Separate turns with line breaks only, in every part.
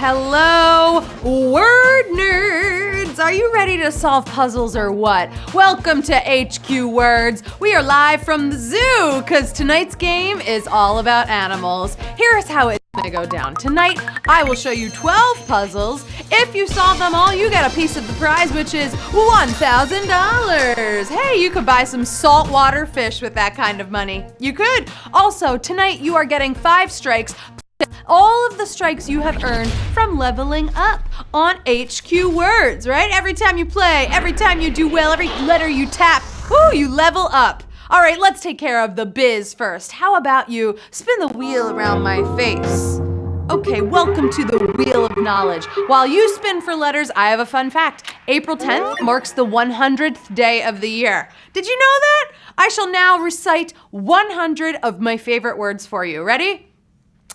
Hello, word nerds! Are you ready to solve puzzles or what? Welcome to HQ Words. We are live from the zoo because tonight's game is all about animals. Here's how it's gonna go down. Tonight, I will show you 12 puzzles. If you solve them all, you get a piece of the prize, which is $1,000. Hey, you could buy some saltwater fish with that kind of money. You could. Also, tonight you are getting 5 strikes. All of the strikes you have earned from leveling up on HQ Words, right? Every time you play, every time you do well, every letter you tap, you level up. All right, let's take care of the biz first. How about you spin the wheel around my face? Okay, welcome to the Wheel of Knowledge. While you spin for letters, I have a fun fact. April 10th marks the 100th day of the year. Did you know that? I shall now recite 100 of my favorite words for you. Ready?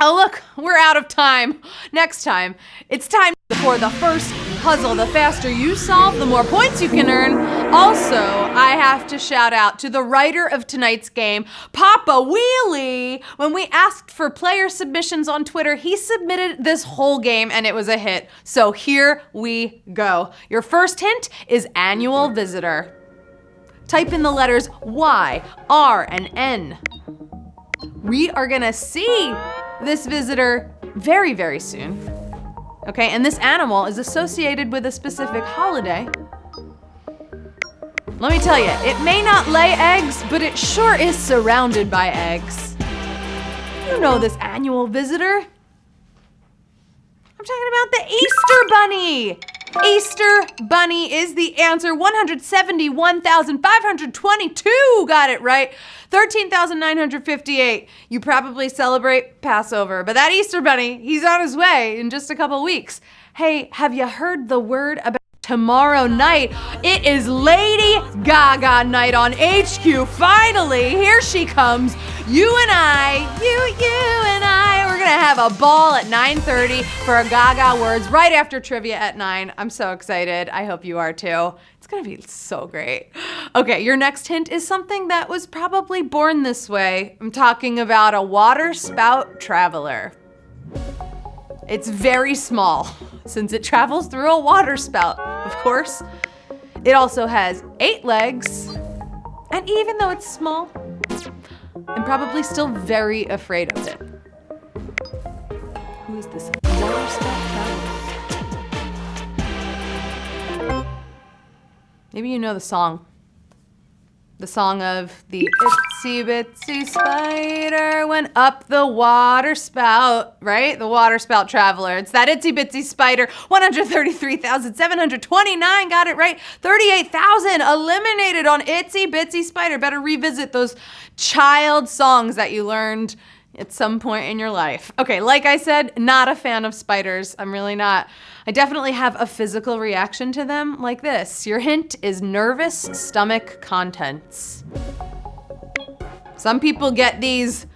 Oh look, we're out of time. Next time, it's time for the first puzzle. The faster you solve, the more points you can earn. Also, I have to shout out to the writer of tonight's game, Papa Wheelie. When we asked for player submissions on Twitter, he submitted this whole game and it was a hit. So here we go. Your first hint is annual visitor. Type in the letters Y, R, and N. We are gonna see this visitor very, very soon. Okay, and this animal is associated with a specific holiday. Let me tell you, it may not lay eggs, but it sure is surrounded by eggs. You know this annual visitor. I'm talking about the Easter Bunny. Easter Bunny is the answer. 171,522 got it right. 13,958. You probably celebrate Passover, but that Easter Bunny, he's on his way in just a couple weeks. Hey, have you heard the word about tomorrow night? It is Lady Gaga night on HQ. Finally, here she comes. You and I, we're gonna have a ball at 9:30 for a Gaga Words right after trivia at 9. I'm so excited. I hope you are too. It's gonna be so great. Okay, your next hint is something that was probably born this way. I'm talking about a water spout traveler. It's very small since it travels through a water spout, of course. It also has 8 legs, and even though it's small, I'm probably still very afraid of it. Who is this water spout traveler? Maybe you know the song. The song of the itsy bitsy spider went up the water spout, right? The water spout traveler. It's that itsy bitsy spider. 133,729 got it right. 38,000 eliminated on itsy bitsy spider. Better revisit those child songs that you learned at some point in your life. Okay, like I said, not a fan of spiders. I'm really not. I definitely have a physical reaction to them like this. Your hint is nervous stomach contents. Some people get these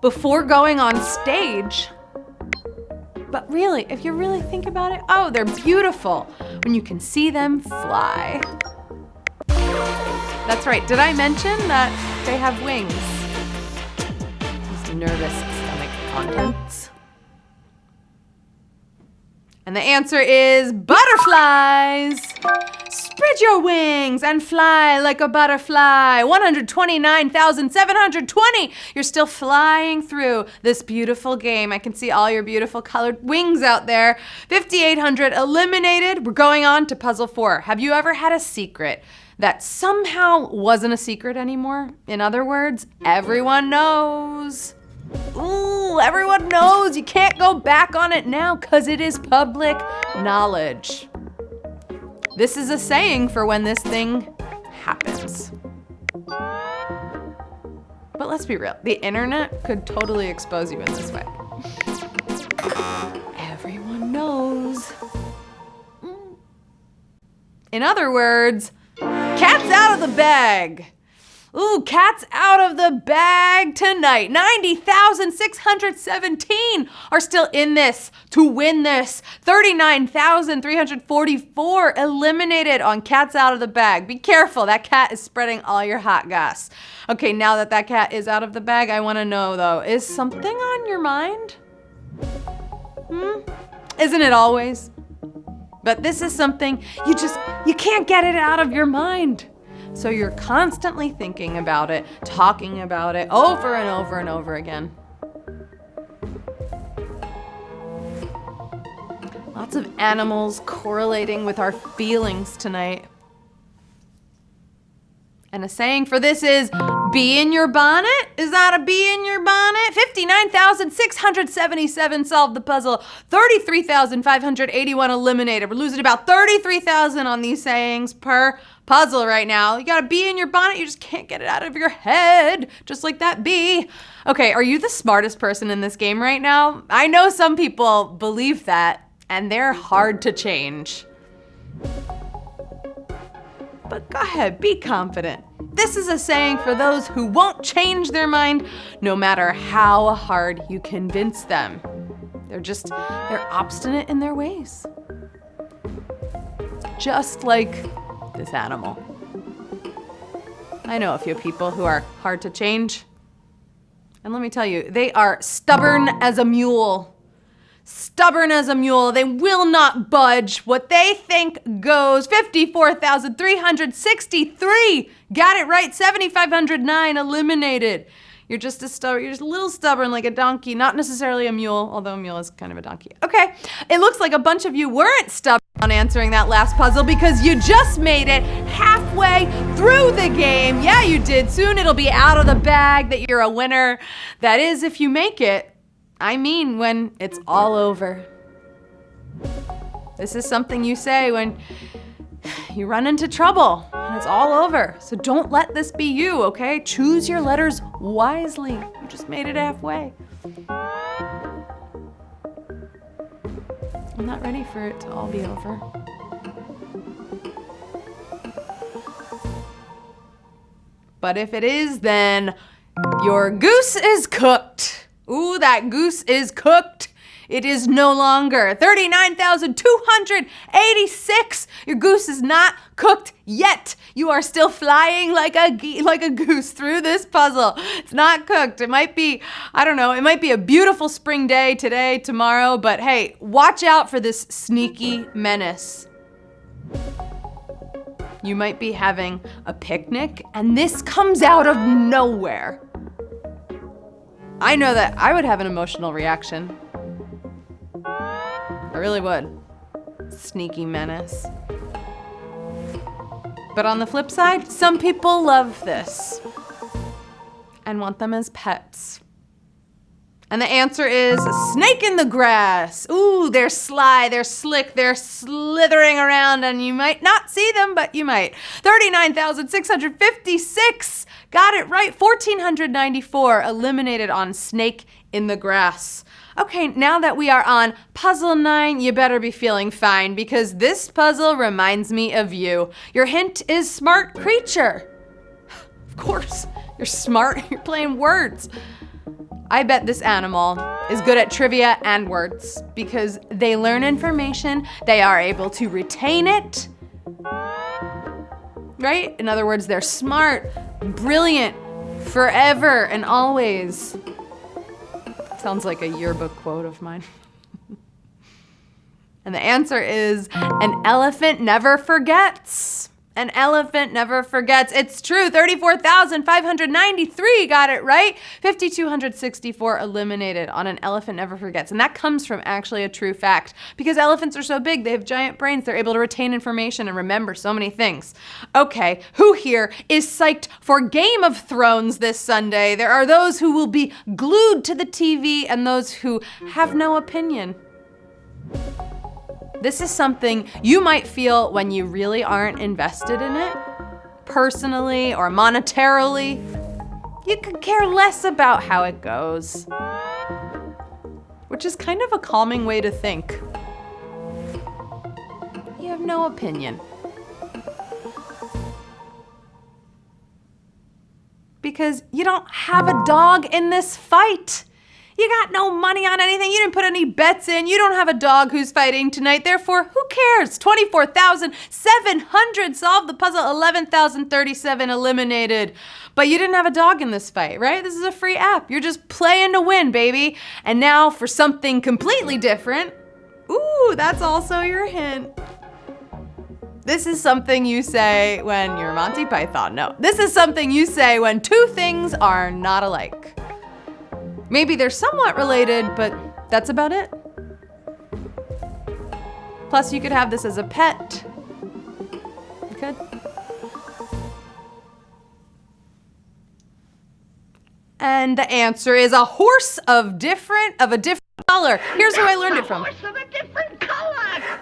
before going on stage. But really, if you really think about it, they're beautiful when you can see them fly. That's right, did I mention that they have wings? These nervous stomach contents. And the answer is butterflies. Spread your wings and fly like a butterfly. 129,720. You're still flying through this beautiful game. I can see all your beautiful colored wings out there. 5,800 eliminated. We're going on to puzzle 4. Have you ever had a secret that somehow wasn't a secret anymore? In other words, everyone knows. Ooh, everyone knows. You can't go back on it now because it is public knowledge. This is a saying for when this thing happens. But let's be real, the internet could totally expose you in this way. Everyone knows. In other words, cat's out of the bag. Ooh, cat's out of the bag tonight. 90,617 are still in this to win this. 39,344 eliminated on cat's out of the bag. Be careful, that cat is spreading all your hot gas. Okay, now that that cat is out of the bag, I want to know though, is something on your mind? Isn't it always? But this is something you can't get it out of your mind. So you're constantly thinking about it, talking about it over and over and over again. Lots of animals correlating with our feelings tonight. And a saying for this is, bee in your bonnet? Is that a bee in your bonnet? 59,677 solved the puzzle. 33,581 eliminated. We're losing about 33,000 on these sayings per puzzle right now. You got a bee in your bonnet, you just can't get it out of your head. Just like that bee. Okay, are you the smartest person in this game right now? I know some people believe that, and they're hard to change. But go ahead, be confident. This is a saying for those who won't change their mind no matter how hard you convince them. They're obstinate in their ways. Just like this animal. I know a few people who are hard to change. And let me tell you, they are stubborn as a mule. Stubborn as a mule. They will not budge. What they think goes. 54,363. Got it right. 7,509 eliminated. You're just a little stubborn like a donkey. Not necessarily a mule, although a mule is kind of a donkey. Okay. It looks like a bunch of you weren't stubborn on answering that last puzzle because you just made it halfway through the game. Yeah, you did. Soon it'll be out of the bag that you're a winner. That is, if you make it. I mean, when it's all over. This is something you say when you run into trouble and it's all over. So don't let this be you, okay? Choose your letters wisely. You just made it halfway. I'm not ready for it to all be over. But if it is, then your goose is cooked. Ooh, that goose is cooked. It is no longer 39,286. Your goose is not cooked yet. You are still flying like a goose through this puzzle. It's not cooked. It might be, I don't know, it might be a beautiful spring day today, tomorrow, but hey, watch out for this sneaky menace. You might be having a picnic and this comes out of nowhere. I know that I would have an emotional reaction. I really would. Sneaky menace. But on the flip side, some people love this and want them as pets. And the answer is snake in the grass. Ooh, they're sly, they're slick, they're slithering around, and you might not see them, but you might. 39,656. Got it right. 1,494 eliminated on snake in the grass. Okay, now that we are on puzzle 9, you better be feeling fine because this puzzle reminds me of you. Your hint is smart creature. Of course, you're smart, you're playing words. I bet this animal is good at trivia and words because they learn information, they are able to retain it, right? In other words, they're smart, brilliant, forever and always. Sounds like a yearbook quote of mine. And the answer is, an elephant never forgets. An elephant never forgets. It's true. 34,593 got it right. 5,264 eliminated on an elephant never forgets. And that comes from actually a true fact. Because elephants are so big, they have giant brains. They're able to retain information and remember so many things. Okay, who here is psyched for Game of Thrones this Sunday? There are those who will be glued to the TV and those who have no opinion. This is something you might feel when you really aren't invested in it, personally or monetarily. You could care less about how it goes, which is kind of a calming way to think. You have no opinion. Because you don't have a dog in this fight. You got no money on anything. You didn't put any bets in. You don't have a dog who's fighting tonight. Therefore, who cares? 24,700 solved the puzzle. 11,037 eliminated. But you didn't have a dog in this fight, right? This is a free app. You're just playing to win, baby. And now for something completely different, Ooh, that's also your hint. This is something you say when you're Monty Python. No, this is something you say when two things are not alike. Maybe they're somewhat related, but that's about it. Plus, you could have this as a pet. You could. And the answer is a horse of a different color. Here's who I learned it from.
A horse of a different color.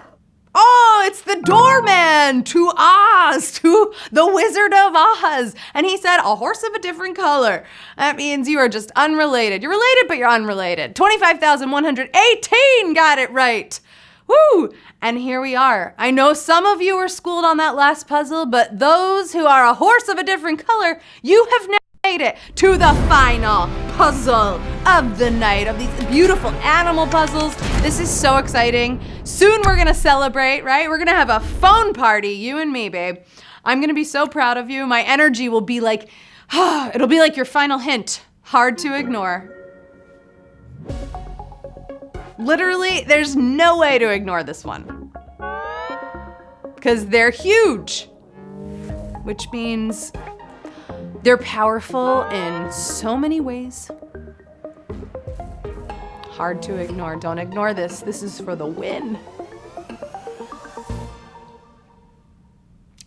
Oh, it's the doorman to Oz, to the Wizard of Oz. And he said, a horse of a different color. That means you are just unrelated. You're related, but you're unrelated. 25,118 got it right. Woo! And here we are. I know some of you were schooled on that last puzzle, but those who are a horse of a different color, you have now made it to the final puzzle of the night, of these beautiful animal puzzles. This is so exciting. Soon we're gonna celebrate, right? We're gonna have a phone party, you and me, babe. I'm gonna be so proud of you. My energy will be like, it'll be like your final hint. Hard to ignore. Literally, there's no way to ignore this one. Because they're huge. Which means they're powerful in so many ways. Hard to ignore. Don't ignore this. This is for the win.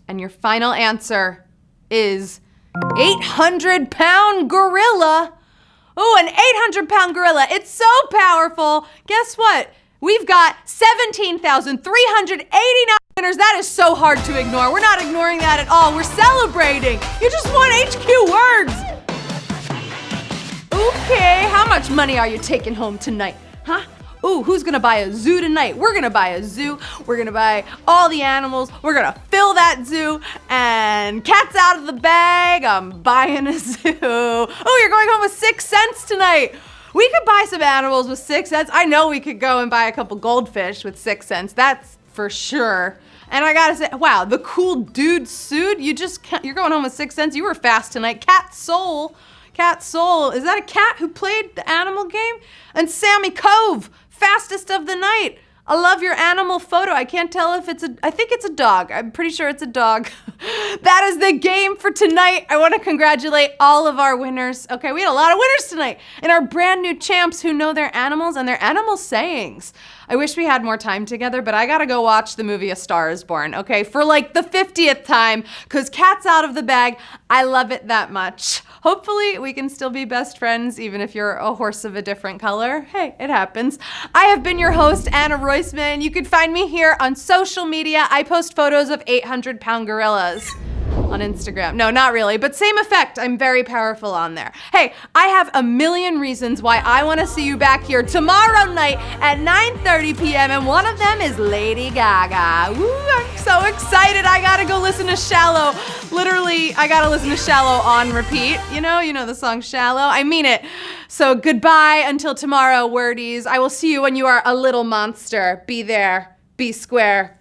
And your final answer is 800-pound gorilla. Oh, an 800-pound gorilla. It's so powerful. Guess what? We've got 17,389 winners. That is so hard to ignore. We're not ignoring that at all. We're celebrating. You just won HQ Words. Okay, how much money are you taking home tonight? Huh? Ooh, who's gonna buy a zoo tonight? We're gonna buy a zoo. We're gonna buy all the animals. We're gonna fill that zoo. And cat's out of the bag. I'm buying a zoo. Oh, you're going home with 6 cents tonight. We could buy some animals with 6 cents. I know we could go and buy a couple goldfish with 6 cents. That's for sure. And I gotta say, wow, the cool dude suit. You're going home with 6 cents. You were fast tonight. Cat Soul. Cat Soul. Is that a cat who played the animal game? And Sammy Cove. Fastest of the night. I love your animal photo. I can't tell if I think it's a dog. I'm pretty sure it's a dog. That is the game for tonight. I want to congratulate all of our winners. Okay, we had a lot of winners tonight. And our brand new champs who know their animals and their animal sayings. I wish we had more time together, but I gotta go watch the movie A Star is Born, okay? For like the 50th time, because cat's out of the bag. I love it that much. Hopefully we can still be best friends even if you're a horse of a different color. Hey, it happens. I have been your host, Anna Roisman. You can find me here on social media. I post photos of 800-pound gorillas on Instagram. No, not really, but same effect. I'm very powerful on there. Hey, I have a million reasons why I want to see you back here tomorrow night at 9:30 p.m. and one of them is Lady Gaga. Woo, I'm so excited. I gotta go listen to Shallow. Literally, I gotta listen to Shallow on repeat. You know the song Shallow? I mean it. So goodbye until tomorrow, wordies. I will see you when you are a little monster. Be there. Be square.